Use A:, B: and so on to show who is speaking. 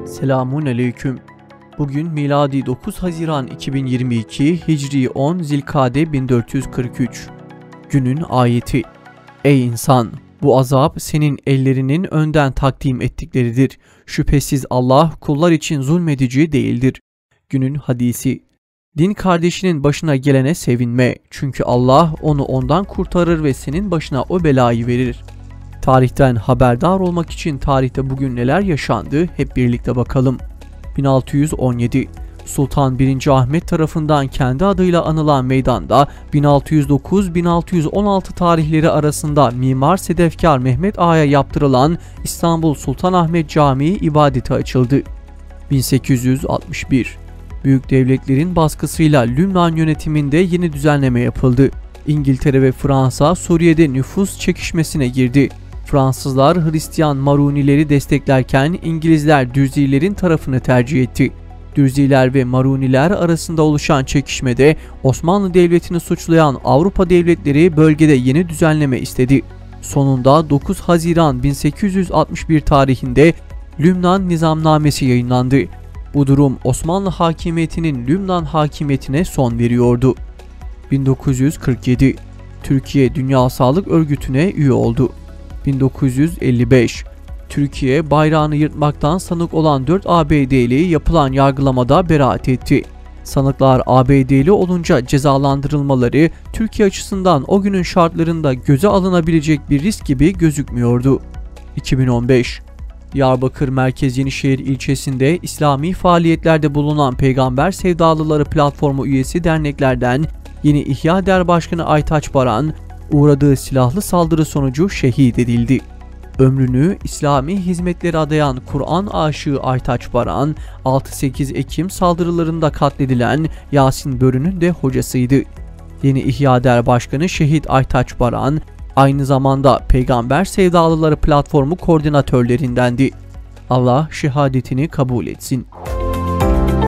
A: Selamun aleyküm. Bugün miladi 9 Haziran 2022, Hicri 10 Zilkade 1443. Günün ayeti. Ey insan! Bu azap senin ellerinin önden takdim ettikleridir. Şüphesiz Allah kullar için zulmedici değildir. Günün hadisi. Din kardeşinin başına gelene sevinme. Çünkü Allah onu ondan kurtarır ve senin başına o belayı verir. Tarihten haberdar olmak için tarihte bugün neler yaşandı hep birlikte bakalım. 1617 Sultan 1. Ahmet tarafından kendi adıyla anılan meydanda 1609-1616 tarihleri arasında Mimar Sedefkar Mehmet Ağa'ya yaptırılan İstanbul Sultanahmet Camii ibadete açıldı. 1861 Büyük devletlerin baskısıyla Lübnan yönetiminde yeni düzenleme yapıldı. İngiltere ve Fransa Suriye'de nüfus çekişmesine girdi. Fransızlar Hristiyan Marunileri desteklerken İngilizler Dürzilerin tarafını tercih etti. Dürziler ve Maruniler arasında oluşan çekişmede Osmanlı Devleti'ni suçlayan Avrupa devletleri bölgede yeni düzenleme istedi. Sonunda 9 Haziran 1861 tarihinde Lübnan Nizamnamesi yayınlandı. Bu durum Osmanlı hakimiyetinin Lübnan hakimiyetine son veriyordu. 1947 Türkiye Dünya Sağlık Örgütü'ne üye oldu. 1955 Türkiye bayrağını yırtmaktan sanık olan 4 ABD'li yapılan yargılamada beraat etti. Sanıklar ABD'li olunca cezalandırılmaları Türkiye açısından o günün şartlarında göze alınabilecek bir risk gibi gözükmüyordu. 2015 Diyarbakır Merkez Yenişehir ilçesinde İslami faaliyetlerde bulunan Peygamber Sevdalıları Platformu üyesi derneklerden Yeni İhya Der Başkanı Aytaç Baran, uğradığı silahlı saldırı sonucu şehit edildi. Ömrünü İslami hizmetlere adayan Kur'an aşığı Aytaç Baran, 6-8 Ekim saldırılarında katledilen Yasin Börü'nün de hocasıydı. Yeni İhya Der Başkanı şehit Aytaç Baran, aynı zamanda Peygamber Sevdalıları Platformu koordinatörlerindendi. Allah şehadetini kabul etsin.